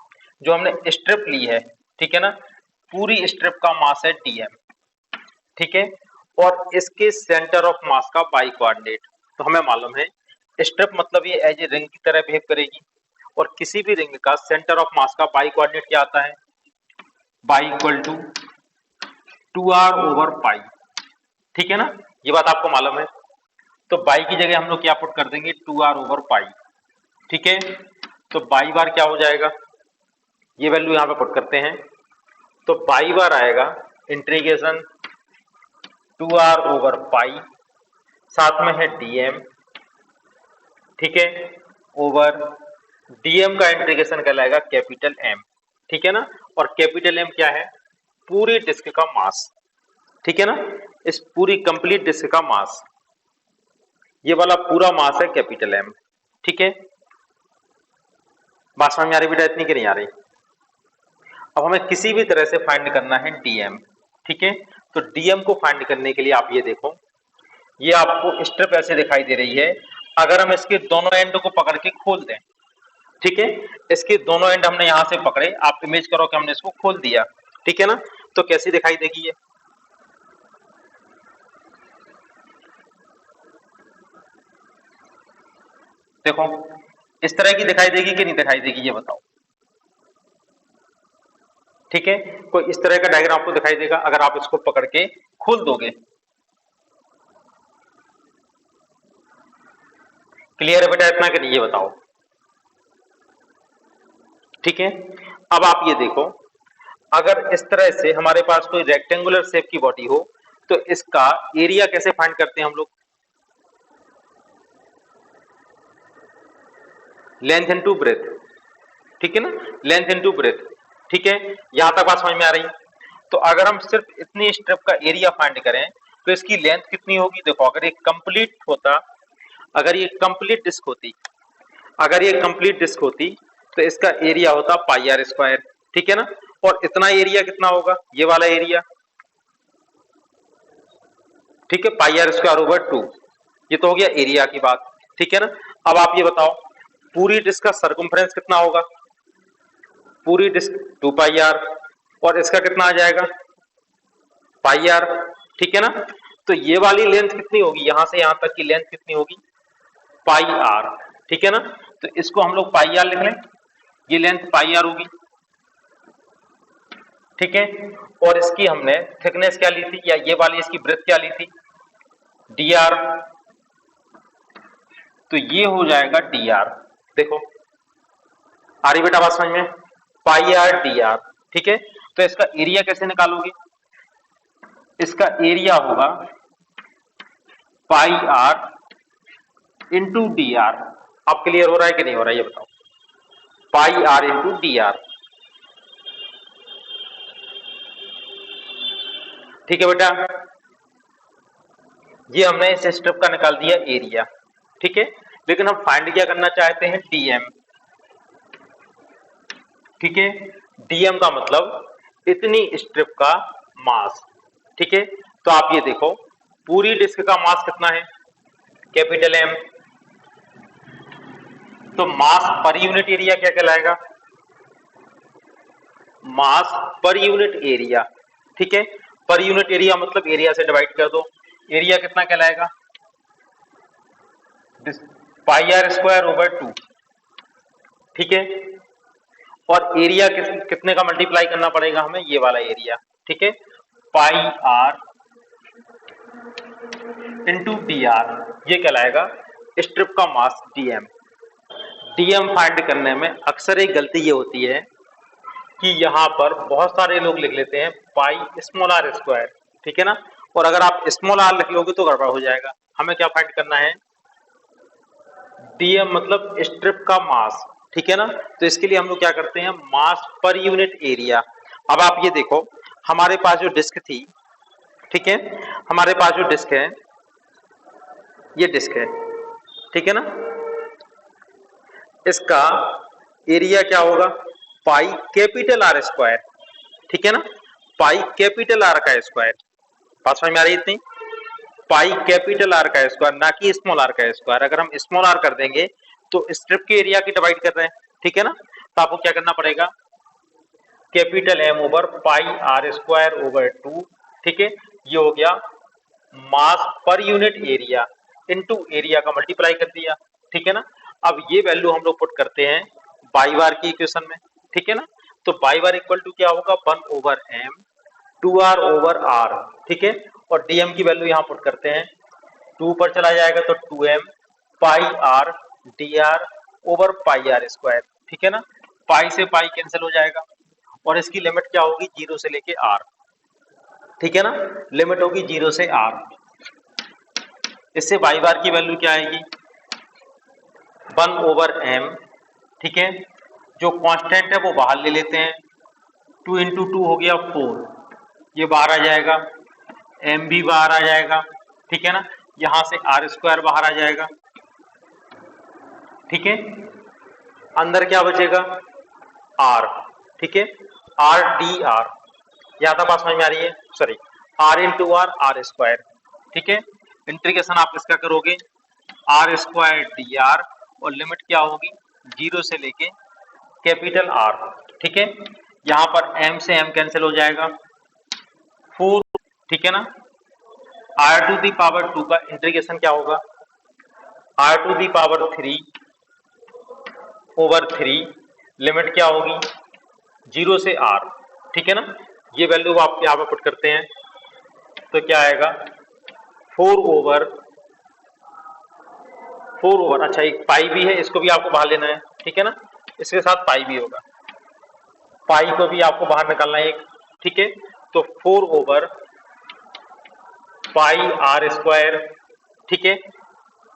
जो हमने स्ट्रिप ली है, ठीक है ना, पूरी स्ट्रिप का मास है डीएम, ठीक है, और इसके सेंटर ऑफ मास का बाई कोऑर्डिनेट, तो हमें मालूम है स्ट्रिप मतलब ये एज ए रिंग की तरह बिहेव करेगी, और किसी भी रिंग का सेंटर ऑफ मास का बाई कोऑर्डिनेट क्या आता है, y equal to 2r over pi, ठीक है ना, ये बात आपको मालूम है। तो बाई की जगह हम लोग क्या पुट कर देंगे, 2r ओवर पाई, ठीक है। तो बाई बार क्या हो जाएगा, ये वैल्यू यहां पे पुट करते हैं, तो बाई बार आएगा इंटीग्रेशन 2r ओवर पाई, साथ में है dm, ठीक है, ओवर dm का इंटीग्रेशन कहलाएगा कैपिटल M, ठीक है ना, और कैपिटल M क्या है, पूरी डिस्क का मास, ठीक है ना, इस पूरी कंप्लीट डिस्क का मास, ये वाला पूरा मास है कैपिटल M, ठीक है। बात समझ में आ रही बेटा, इतनी की नहीं आ रही। अब हमें किसी भी तरह से फाइंड करना है dm, ठीक है, तो dm को फाइंड करने के लिए आप ये देखो, ये आपको स्ट्रिप ऐसे दिखाई दे रही है, अगर हम इसके दोनों एंड को पकड़ के खोल दें, ठीक है, इसके दोनों एंड हमने यहां से पकड़े, आप इमेज करो कि हमने इसको खोल दिया, ठीक है ना, तो कैसी दिखाई देगी ये, देखो इस तरह की दिखाई देगी कि नहीं दिखाई देगी, ये बताओ, ठीक है, कोई इस तरह का डायग्राम आपको दिखाई देगा अगर आप इसको पकड़ के खोल दोगे। क्लियर है बेटा इतना कि नहीं, ये बताओ, ठीक है। अब आप ये देखो, अगर इस तरह से हमारे पास कोई रेक्टेंगुलर शेप की बॉडी हो, तो इसका एरिया कैसे फाइंड करते हैं हम लोग, लेंथ इनटू ब्रेथ, ठीक है ना, लेंथ इनटू ब्रेथ, ठीक है, यहां तक बात समझ में आ रही है। तो अगर हम सिर्फ इतनी स्ट्रिप का एरिया फाइंड करें तो इसकी लेंथ कितनी होगी, देखो अगर ये कंप्लीट होता, अगर ये कंप्लीट डिस्क होती, अगर ये कंप्लीट डिस्क होती तो इसका एरिया होता पाई आर स्क्वायर, ठीक है ना, और इतना एरिया कितना होगा, ये वाला एरिया, ठीक है, पाई आर स्क्वायर ओवर 2, ये तो हो गया एरिया की बात, ठीक है ना। अब आप ये बताओ पूरी डिस्क का सर्कमफ्रेंस कितना होगा, पूरी डिस्क 2 पाई आर, और इसका कितना आ जाएगा पाई आर, ठीक है ना, तो ये वाली लेंथ कितनी होगी, यहां से यहां तक की लेंथ कितनी होगी, पाई आर, ठीक है ना, तो इसको हम लोग पाई आर लिख लें, ये लेंथ पाई आर होगी, ठीक है, और इसकी हमने थिकनेस क्या ली थी, या ये वाली इसकी ब्रेथ क्या ली थी, डी आर, तो ये हो जाएगा डी आर, देखो आ रही बेटा बात समझ में, पाई आर डी आर, ठीक है। तो इसका एरिया कैसे निकालोगे, इसका एरिया होगा पाई आर इंटू डी आर, अब क्लियर हो रहा है कि नहीं हो रहा है ये बताओ, पाई आर इंटू डी आर, ठीक है बेटा, ये हमने इस स्ट्रिप का निकाल दिया एरिया, ठीक है, लेकिन हम फाइंड क्या करना चाहते हैं, डीएम, ठीक है, डीएम का मतलब इतनी स्ट्रिप का मास, ठीक है। तो आप ये देखो पूरी डिस्क का मास कितना है, कैपिटल एम, तो मास पर यूनिट एरिया क्या कहलाएगा, मास पर यूनिट एरिया, ठीक है, पर यूनिट एरिया मतलब एरिया से डिवाइड कर दो, एरिया कितना कहलाएगा, पाई आर स्क्वायर ओवर 2, ठीक है। और एरिया कितने का मल्टीप्लाई करना पड़ेगा हमें, ये वाला एरिया, ठीक है, पाई आर इंटू डी आर, ये कहलाएगा स्ट्रिप का मास डीएम। डीएम फाइंड करने में अक्सर एक गलती ये होती है कि यहाँ पर बहुत सारे लोग लिख लेते हैं पाई स्मॉल आर स्क्वायर, ठीक है ना, और अगर आप स्मॉल आर लिख लोगे तो गड़बड़ हो जाएगा। हमें क्या फाइंड करना है, डीएम मतलब स्ट्रिप का मास, ठीक है ना। तो इसके लिए हम लोग क्या करते हैं, मास पर यूनिट एरिया। अब आप ये देखो, हमारे पास जो डिस्क थी, ठीक है, हमारे पास जो डिस्क है, ये डिस्क है, ठीक है ना, इसका एरिया क्या होगा, पाई कैपिटल आर स्क्वायर, ठीक है ना, पाई कैपिटल आर का स्क्वायर। बात समझ में आ रही है इतनी, पाई कैपिटल आर का स्क्वायर, ना कि स्मॉल आर का स्क्वायर। अगर हम स्मॉल आर कर देंगे तो स्ट्रिप के एरिया की डिवाइड कर रहे हैं, ठीक है ना, तो आपको क्या करना पड़ेगा, capital m over pi r square over 2, ठीक है, ये हो गया मास पर यूनिट एरिया इनटू एरिया का मल्टीप्लाई कर दिया, ठीक है ना। अब ये वैल्यू हम लोग पुट करते हैं बाई बार की इक्वेशन में, ठीक है ना। तो बाई बार इक्वल टू क्या होगा, 1 over M 2r over are, ठीक है, और डीएम की वैल्यू यहाँ पुट करते हैं, 2 पर चला जाएगा तो 2m pi r d r over pi r square, ठीक है ना। पाई से पाई कैंसिल हो जाएगा और इसकी लिमिट क्या होगी, 0 से लेके r, ठीक है ना, लिमिट होगी 0 से r। इससे बाई बार की वैल्यू क्या आएगी, 1 ओवर m, ठीक है, जो कांस्टेंट है वो बाहर ले लेते हैं, 2 इंटू 2 हो गया 4, ये बाहर आ जाएगा, m भी बाहर आ जाएगा, ठीक है ना, यहां से आर स्क्वायर बाहर आ जाएगा, ठीक है, अंदर क्या बचेगा, r, ठीक है, आर डी आर, यहां तक बात समझ में आ रही है, sorry, r into r, r square, ठीक है, इंटीग्रेशन आप इसका करोगे आर स्क्वायर डी आर, और लिमिट क्या होगी, 0 से लेके कैपिटल आर, ठीक है, यहां पर m से m कैंसिल हो जाएगा, 4, ठीक है ना, r टू दी पावर 2 का इंटीग्रेशन क्या होगा, r to the power 3 over 3, limit क्या होगी, 0 से r, ठीक है ना। ये वैल्यू आप यहाँ पे पुट करते हैं तो क्या आएगा, 4 ओवर, अच्छा एक पाई भी है, इसको भी आपको बाहर लेना है, ठीक है ना, इसके साथ पाई भी होगा, पाई को भी आपको बाहर निकालना है एक, ठीक है, तो 4 ओवर पाई आर स्क्वायर, ठीक है,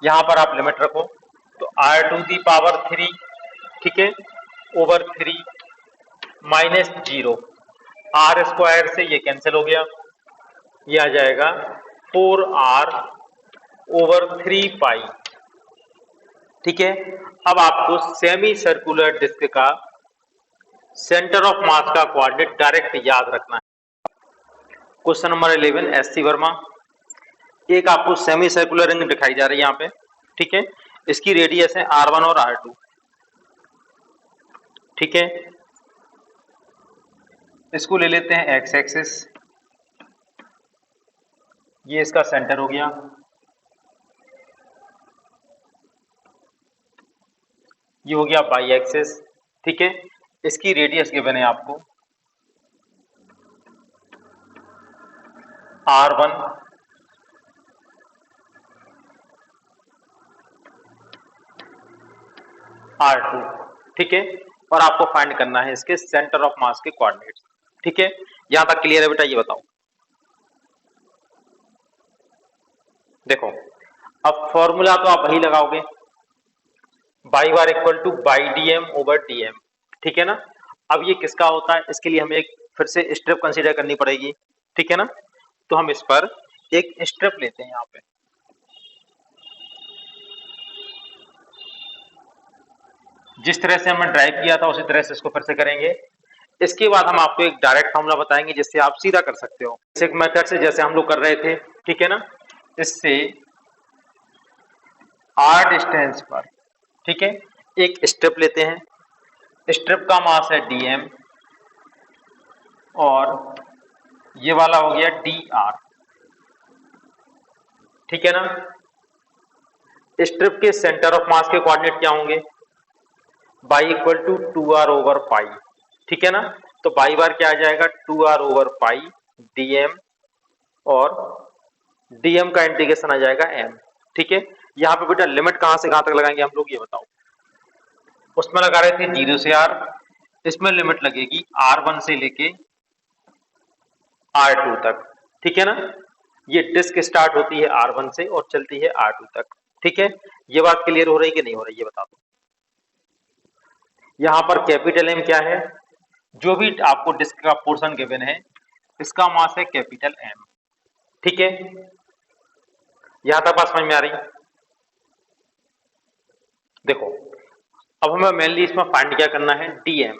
यहां पर आप लिमिट रखो तो r टू दी पावर 3, ठीक है, ओवर 3 माइनस 0, आर स्क्वायर से ये कैंसिल हो गया, ये आ जाएगा 4r ओवर 3 पाई, ठीक है। अब आपको सेमी सर्कुलर डिस्क का सेंटर ऑफ मास का कोऑर्डिनेट डायरेक्ट याद रखना है। Question number 11 S C Verma, एक आपको सेमी सर्कुलर रिंग दिखाई जा रही है यहाँ पे, ठीक है, इसकी रेडियस है r1 और r2, ठीक है, इसको ले लेते हैं एक्स एक्सिस, ये इसका सेंटर हो गया, ये हो गया बाई एक्सिस, ठीक है, इसकी रेडियस गिवन है आपको r1 r2, ठीक है, और आपको फाइंड करना है इसके सेंटर ऑफ मास के कोऑर्डिनेट्स, ठीक है, यहां तक क्लियर है बेटा, ये बताओ। देखो अब फॉर्मूला तो आप वही लगाओगे, by bar equal two by dm over DM, ठीक है ना। अब ये किसका होता है, इसके लिए हमें एक फिर से स्ट्रिप कंसीडर करनी पड़ेगी, ठीक है ना, तो हम इस पर एक स्ट्रिप लेते हैं यहाँ पे, जिस तरह से हमने ड्राइव किया था उसी तरह से इसको फिर से करेंगे। इसके बाद हम आपको एक डायरेक्ट फॉर्मूला बताएंगे जिससे आप सीधा कर सकते हो, बेसिक मेथड से जैसे हम लोग कर रहे थे, ठीक है ना। इससे आर डिस्टेंस पर, ठीक है, एक स्ट्रिप लेते हैं, स्ट्रिप का मास है डीएम और ये वाला हो गया डी आर, ठीक है ना। स्ट्रिप के सेंटर ऑफ मास के कोऑर्डिनेट क्या होंगे, बाई इक्वल टू 2r/पाई, ठीक है ना। तो बाई बार क्या आ जाएगा 2r/पाई dm, और dm का इंटीग्रेशन आ जाएगा m, ठीक है। यहाँ पे बेटा लिमिट कहां से कहां तक लगाएंगे हम लोग ये बताओ। उसमें लगा रहे थे 0 से r, इसमें लिमिट लगेगी r1 से लेके r2 तक, ठीक है ना। ये डिस्क स्टार्ट होती है r1 से और चलती है r2 तक, ठीक है। ये बात क्लियर हो रही कि नहीं हो रही ये बता दो। यहां पर कैपिटल M क्या है, जो भी आपको डिस्क का पोर्शन गिवन है इसका मास है कैपिटल M, ठीक है। यहां तक बात समझ में आ रही। देखो अब हमें मेनली इसमें फाइंड क्या करना है, dm,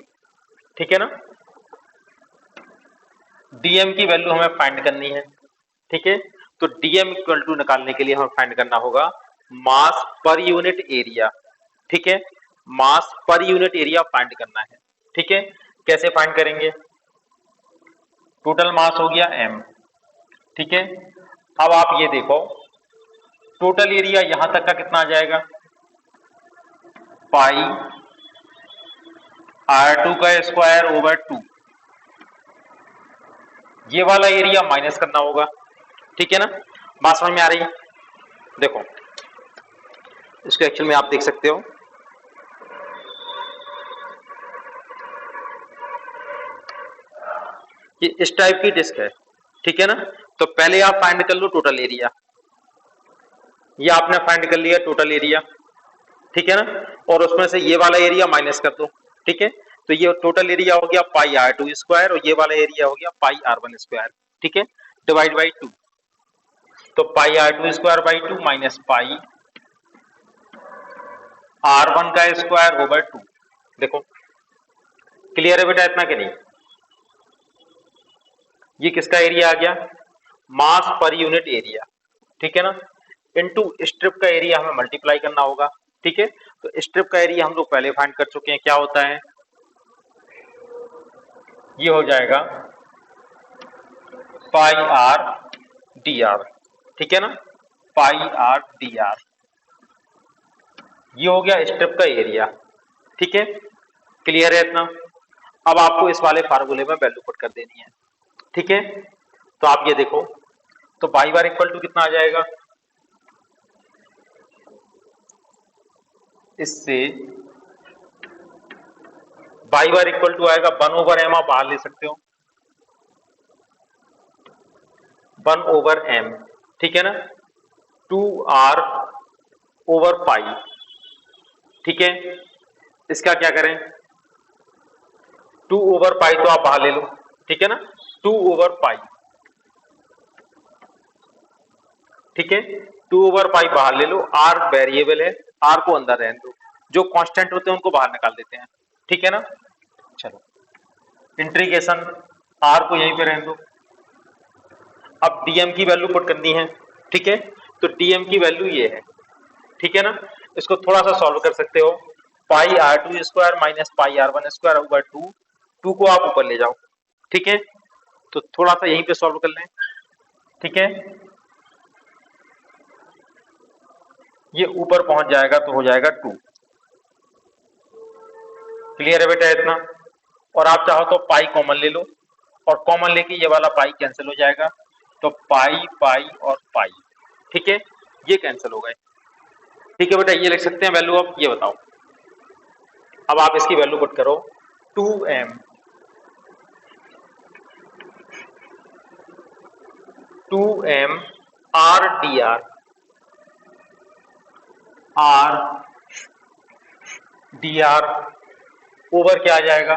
ठीक है ना। dm की वैल्यू हमें फाइंड करनी है, ठीक है। तो dm इक्वल टू निकालने के लिए हमें फाइंड करना होगा मास पर यूनिट एरिया, ठीक है। मास पर यूनिट एरिया फाइंड करना है, ठीक है। कैसे फाइंड करेंगे, टोटल मास हो गया m, ठीक है। अब आप ये देखो टोटल एरिया यहां तक का कितना आ जाएगा, पाई r2 का स्क्वायर ओवर 2, ये वाला एरिया माइनस करना होगा, ठीक है ना। बात समझ में आ रही है। देखो इसको एक्चुअल में आप देख सकते हो, ये इस टाइप की डिस्क है, ठीक है ना। तो पहले आप फाइंड कर लो टोटल एरिया, ये आपने फाइंड कर लिया टोटल एरिया, ठीक है ना। और उसमें से ये वाला एरिया माइनस कर दो, ठीक है। तो ये टोटल एरिया हो गया पाई r2 स्क्वायर और ये वाला एरिया हो गया पाई r1 स्क्वायर, ठीक है। डिवाइड बाई 2, तो पाई r2 square by 2 minus pi r1 का स्क्वायर ओवर 2। देखो क्लियर है बेटा इतना कि नहीं। ये किसका एरिया आ गया, मास पर यूनिट एरिया, ठीक है ना। इनटू स्ट्रिप का एरिया हमें मल्टीप्लाई करना होगा, ठीक है। तो स्ट्रिप का एरिया हम लोग पहले फाइंड कर चुके हैं, क्या होता है, ये हो जाएगा पाई आर डी आर, ठीक है ना। पाई आर डी आर, ये हो गया स्ट्रिप का एरिया, ठीक है। क्लियर है इतना। अब आपको इस वाले फार्मूले में वैल्यू पुट कर देनी है, ठीक है। तो आप ये देखो, तो बाई बार इक्वल टू कितना आ जाएगा, इससे बाई बार इक्वल टू आएगा 1/m, आप बाहर ले सकते हो 1/m, ठीक है ना। 2r/पाई, ठीक है। इसका क्या करें, 2/पाई तो आप बाहर ले लो, ठीक है ना। 2/पाई, ठीक है। 2/पाई बाहर ले लो, r वेरिएबल है, r को अंदर रहने दो, जो कांस्टेंट होते हैं उनको बाहर निकाल देते हैं, ठीक है ना। चलो इंटीग्रेशन r को यहीं पे रहने दो। अब dm की वैल्यू पुट करनी है, ठीक है। तो dm की वैल्यू ये है, ठीक है ना। इसको थोड़ा सा सॉल्व कर सकते हो, पाई r2 square minus pi r1 square over 2, 2 को आप ऊपर ले जाओ, ठीक है। तो थोड़ा सा यहीं पे सॉल्व कर लें, ठीक है। ये ऊपर पहुंच जाएगा तो हो जाएगा 2। क्लियर है बेटा इतना। और आप चाहो तो पाई कॉमन ले लो, और कॉमन लेके ये वाला पाई कैंसिल हो जाएगा, तो पाई पाई और पाई, ठीक है, ये कैंसिल हो गए, ठीक है बेटा। ये लिख सकते हैं वैल्यू। अब ये बताओ, अब आप इसकी वैल्यू पुट करो, 2m 2m r dr, r dr over क्या आ जाएगा,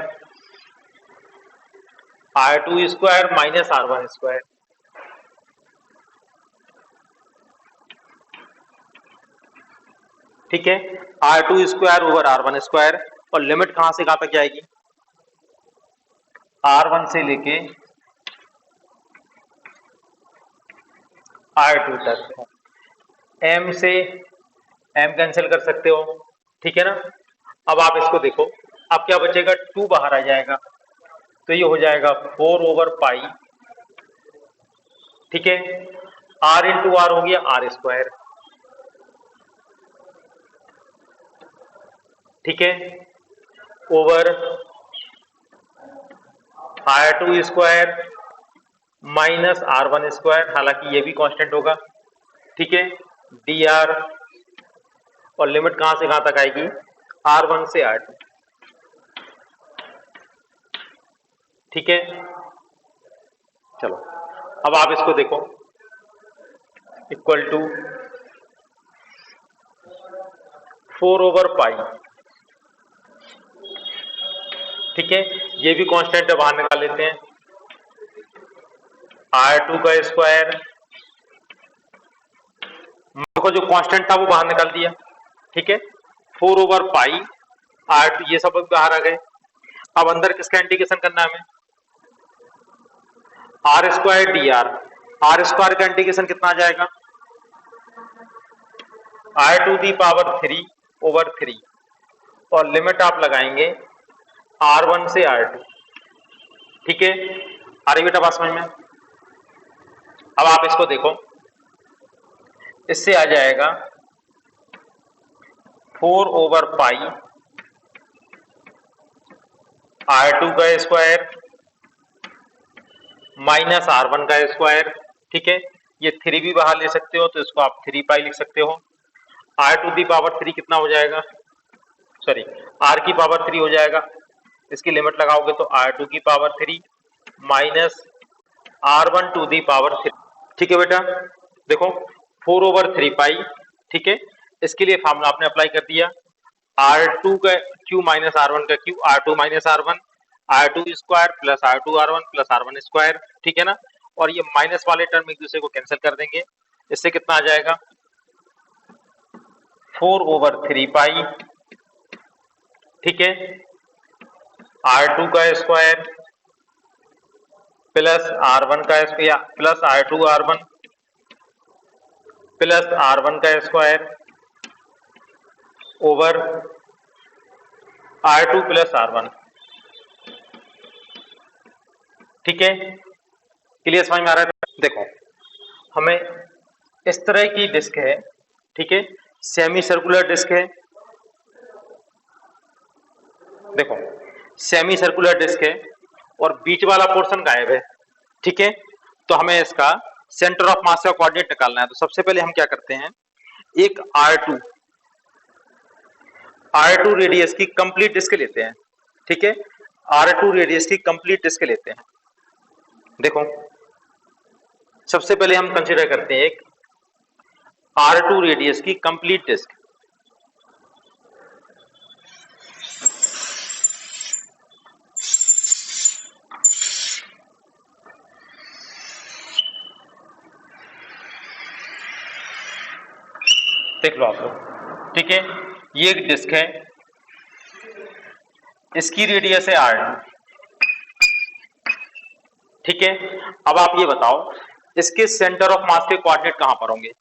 r2 square minus r1 square, ठीक है। r2 square over r1 square, और लिमिट कहां से कहां तक जाएगी, r1 से लेके r2 तक। m से m कैंसिल कर सकते हो, ठीक है ना। अब आप इसको देखो, अब क्या बचेगा, 2 बाहर आ जाएगा, तो ये हो जाएगा 4/पाई, ठीक है। r इंटू आर हो गया r स्क्वायर, ठीक है। Over R2 square minus R1 square, हालांकि ये भी कांस्टेंट होगा, ठीक है, dr, और लिमिट कहां से कहां तक आएगी, R1 से R2, ठीक है। चलो अब आप इसको देखो, इक्वल टू 4/पाई, ठीक है, ये भी कांस्टेंट है, बाहर निकाल लेते हैं, R2 का स्क्वायर को जो कांस्टेंट था वो बाहर निकाल दिया, ठीक है, 4/पाई R2, ये सब बाहर आ गए। अब अंदर किसका इंटीग्रेशन करना है हमें, R square dr, R square का इंटीग्रेशन कितना आ जाएगा, R⁴/3, और लिमिट आप लगाएंगे R1 से R2, ठीक है। आ रही बेटा बात समझ में। अब आप इसको देखो, इससे आ जाएगा 4/पाई R2 का स्क्वायर माइनस R1 का स्क्वायर, ठीक है, ये 3 भी बाहर ले सकते हो तो इसको आप 3 पाई लिख सकते हो। R⁴ कितना हो जाएगा, सॉरी R⁴ हो जाएगा, इसकी लिमिट लगाओगे तो R⁴ माइनस R⁴, ठीक है बेटा। देखो 4/3 पाई, ठीक है, इसके लिए फार्मूला आपने अप्लाई कर दिया, R2 का क्यू माइनस R1 का Q, R2 minus R1, R2 square plus R2 R1 plus R1 square, ठीक है ना, और ये माइनस वाले टर्म एक दूसरे को कैंसिल कर देंगे, इससे कितना आ जाएगा 4/3 पाई, ठीक है, R2 का स्क्वायर प्लस R1 का square plus R2 R1 plus R1 का square over R2 plus R1, ठीक है, क्लियर समझ में आ रहा है। देखो हमें इस तरह की डिस्क है, ठीक है, सेमी सर्कुलर डिस्क है, देखो सेमी सर्कुलर डिस्क है और बीच वाला पोर्शन गायब है, ठीक है, तो हमें इसका सेंटर ऑफ मास का कोऑर्डिनेट निकालना है। तो सबसे पहले हम क्या करते हैं, एक R2 रेडियस की कंप्लीट डिस्क लेते हैं, ठीक है, R2 रेडियस की कंप्लीट डिस्क लेते हैं। देखो सबसे पहले हम कंसीडर करते हैं एक R2 रेडियस की कंप्लीट डिस्क, देख लो आप लोग, ठीक है, ये एक डिस्क है, इसकी रेडियस है R2, ठीक है। अब आप ये बताओ इसके सेंटर ऑफ मास के कोऑर्डिनेट कहां पर होंगे,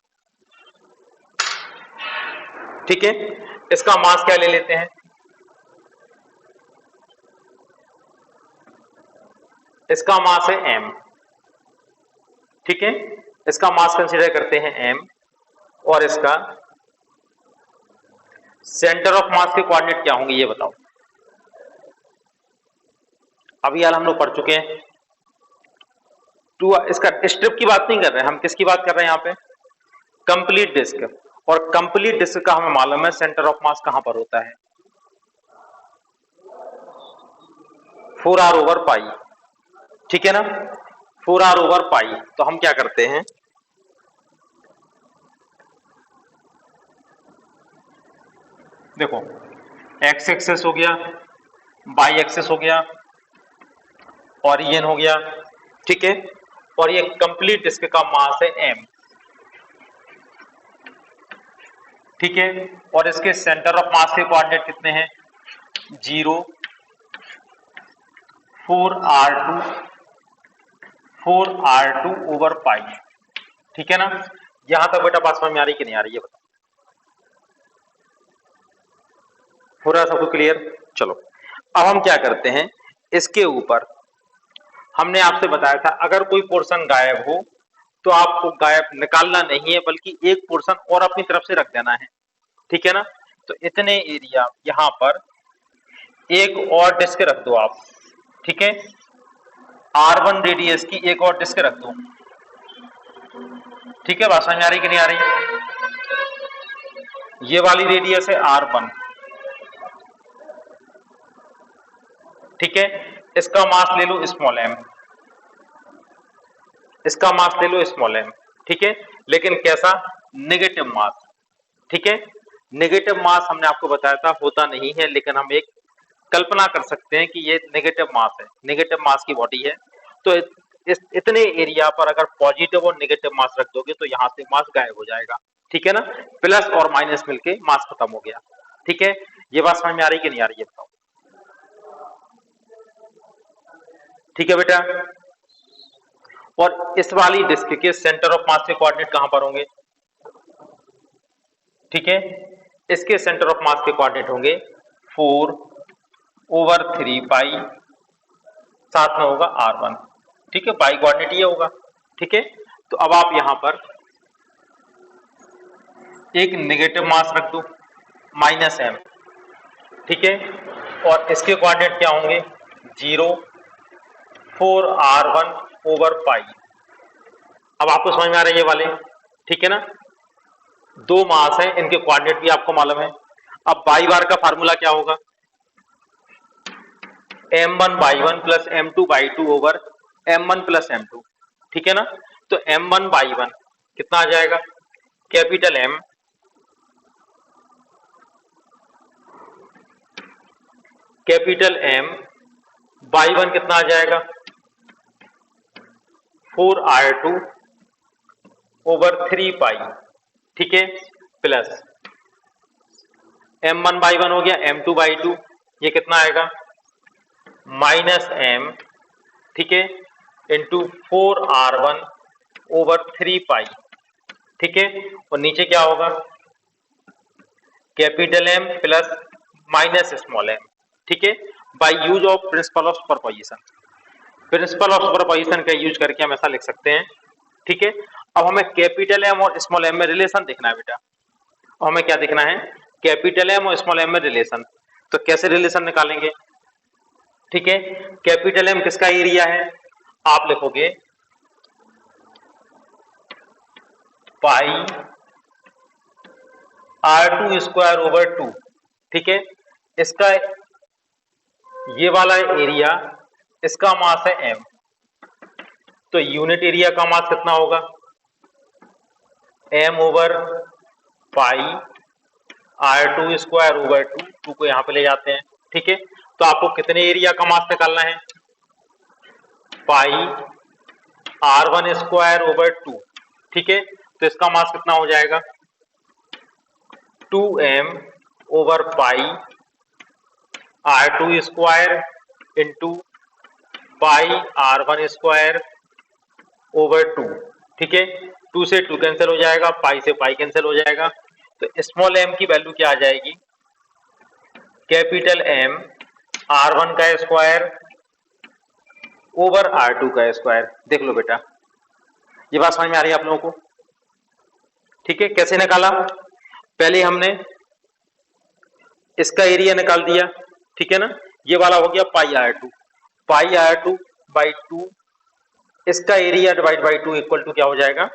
ठीक है, इसका मास क्या ले लेते हैं, इसका मास है m, ठीक है, इसका मास कंसीडर करते हैं m, और इसका सेंटर ऑफ मास के कोऑर्डिनेट क्या होंगे ये बताओ। अभी यार हम लोग पढ़ चुके हैं, इसका स्ट्रिप की बात नहीं कर रहे हैं हम, किसकी बात कर रहे हैं यहाँ पे, कंप्लीट डिस्क, और कंप्लीट डिस्क का हमें मालूम है सेंटर ऑफ मास कहां पर होता है, 4r/पाई, ठीक है ना, 4r/पाई। तो हम क्या करते हैं, देखो एक्स एक्सेस हो गया, वाई एक्सेस हो गया, ओरिजिन हो गया, ठीक है, और ये कंप्लीट डिस्क का मास है m, ठीक है, और इसके सेंटर ऑफ मास के कोऑर्डिनेट कितने हैं, 0, 4r2/पाई, ठीक है ना। यहां तक बेटा बात समझ में आ रही कि नहीं आ रही है बताओ, हो रहा है सबको क्लियर। चलो अब हम क्या करते हैं, इसके ऊपर हमने आपसे बताया था अगर कोई पोर्शन गायब हो तो आपको गायब निकालना नहीं है बल्कि एक पोर्शन और अपनी तरफ से रख देना है, ठीक है ना। तो इतने एरिया यहां पर एक और डिस्क रख दो आप, ठीक है, R1 रेडियस की एक और डिस्क रख दो, ठीक है। बात समझ में आ रही कि नहीं आ रही? ये वाली रेडियस है R1, ठीक है। इसका मास ले लो स्मॉल m, इसका मास ले लो स्मॉल m, ठीक है। लेकिन कैसा? नेगेटिव मास, ठीक है। नेगेटिव मास हमने आपको बताया था होता नहीं है, लेकिन हम एक कल्पना कर सकते हैं कि ये नेगेटिव मास है, नेगेटिव मास की बॉडी है। तो इस इतने एरिया पर अगर पॉजिटिव और नेगेटिव मास रख दोगे तो यहां से मास गायब हो जाएगा, ठीक है ना। प्लस और माइनस मिलके मास खत्म हो गया, ठीक है। ये बात समझ में आ रही कि नहीं आ रही है बताओ? ठीक है बेटा। और इस वाली डिस्क के सेंटर ऑफ मास के कोऑर्डिनेट कहां पर होंगे? ठीक है, इसके सेंटर ऑफ मास के कोऑर्डिनेट होंगे 4/3 पाई, साथ में होगा R1, ठीक है। पाई कोऑर्डिनेट ये होगा, ठीक है। तो अब आप यहां पर एक नेगेटिव मास रख दो -m, ठीक है। और इसके कोऑर्डिनेट क्या होंगे? 0, 4R1/पाई। अब आपको समझ में आ रहे हैं ये वाले, ठीक है ना। दो मास है, इनके कोऑर्डिनेट भी आपको मालूम है। अब बाई बार का फार्मूला क्या होगा? m1/1 plus m2/2 over m1 plus m2, ठीक है ना। तो m1/1 कितना आ जाएगा? कैपिटल M बाई 1 कितना आ जाएगा? 4R2/3 पाई, ठीक है, प्लस m1/1 हो गया, m2/2 ये कितना आएगा? -m, ठीक है, इंटू 4R1/3 पाई, ठीक है। और नीचे क्या होगा? Capital M plus minus small m, ठीक है। By use of principle of superposition, principle of superposition का यूज करके हम ऐसा लिख सकते हैं, ठीक है। अब हमें कैपिटल M और स्मॉल m में रिलेशन देखना है बेटा। अब हमें क्या देखना है? कैपिटल M और स्मॉल m में रिलेशन। तो कैसे रिलेशन निकालेंगे? ठीक है, कैपिटल M किसका एरिया है? आप लिखोगे पाई R2²/2, ठीक है। इसका ये वाला एरिया, इसका मास है m, तो यूनिट एरिया का मास कितना होगा? m/पाई R2²/2, 2 को यहां पे ले जाते हैं, ठीक है। तो आपको कितने एरिया का मास निकालना है? पाई R1²/2, ठीक है। तो इसका मास कितना हो जाएगा? 2m/पाई R2² इंटू पाई R1²/2, ठीक है। 2 से 2 कैंसिल हो जाएगा, पाई से पाई कैंसिल हो जाएगा। तो स्मॉल m की वैल्यू क्या आ जाएगी? कैपिटल M R1 का स्क्वायर ओवर R2 का स्क्वायर। देख लो बेटा, ये बात समझ में आ रही है आप लोगों को? ठीक है, कैसे निकाला? पहले हमने इसका एरिया निकाल दिया, ठीक है ना। ये वाला हो गया पाई R2/2, इसका area divide by 2 equal to क्या हो जाएगा?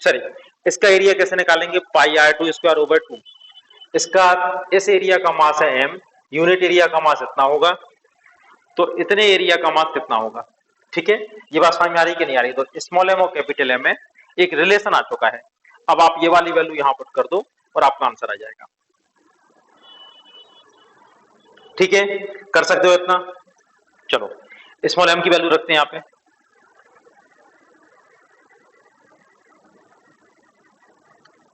सॉरी, इसका एरिया कैसे निकालेंगे? पाई R2²/2। इसका इस एरिया का मास है m, यूनिट एरिया का मास इतना होगा, तो इतने एरिया का मास कितना होगा? ठीक है, ये बात समझ में आ रही कि नहीं आ रही? तो स्मॉल m और कैपिटल M में एक रिलेशन आ चुका है। अब आप ये वाली वैल्यू यहां पुट कर दो और आपका आंसर आ जाएगा। ठीक है, कर सकते हो इतना? चलो स्मॉल m की वैल्यू रखते हैं यहां पे।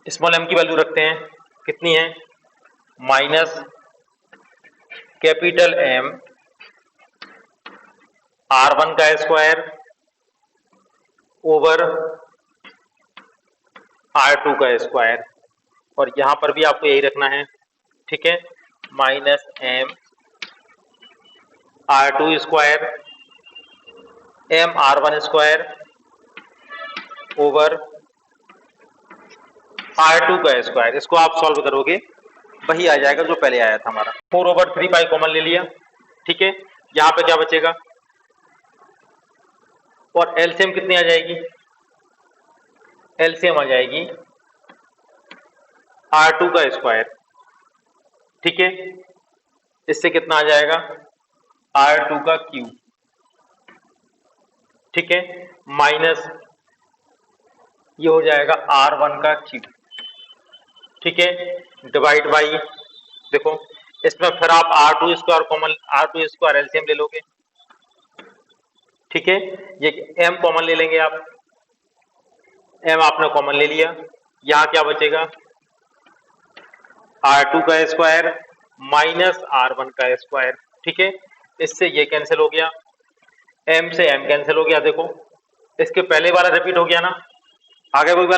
स्मॉल m की वैल्यू रखते हैं, कितनी है? माइनस कैपिटल M R1 का स्क्वायर ओवर R2 का स्क्वायर, और यहां पर भी आपको यही रखना है, ठीक है। Minus M R2² M R1² over R2 का स्क्वायर। इसको आप सॉल्व करोगे, वही आ जाएगा जो पहले आया था हमारा। 4/3 पाई कॉमन ले लिया, ठीक है, यहां पे क्या बचेगा, और एलसीएम कितनी आ जाएगी, एलसीएम आ जाएगी R2 का स्क्वायर। ठीक है, इससे कितना आ जाएगा, R2 का क्यूब। ठीक है, माइनस ये हो जाएगा R1 का क्यूब। ठीक है, डिवाइड बाई, देखो इसमें फिर आप R2 square common, R2 square LCM ले लोगे। ठीक है, ये m कॉमन ले लेंगे आप, m आपने कॉमन ले लिया, यहां क्या बचेगा, R2 का स्क्वायर माइनस R1 का स्क्वायर। ठीक है, इससे ये कैंसिल हो गया, m से m कैंसिल हो गया। देखो इसके पहले वाला रिपीट हो गया ना, आगे कोई बात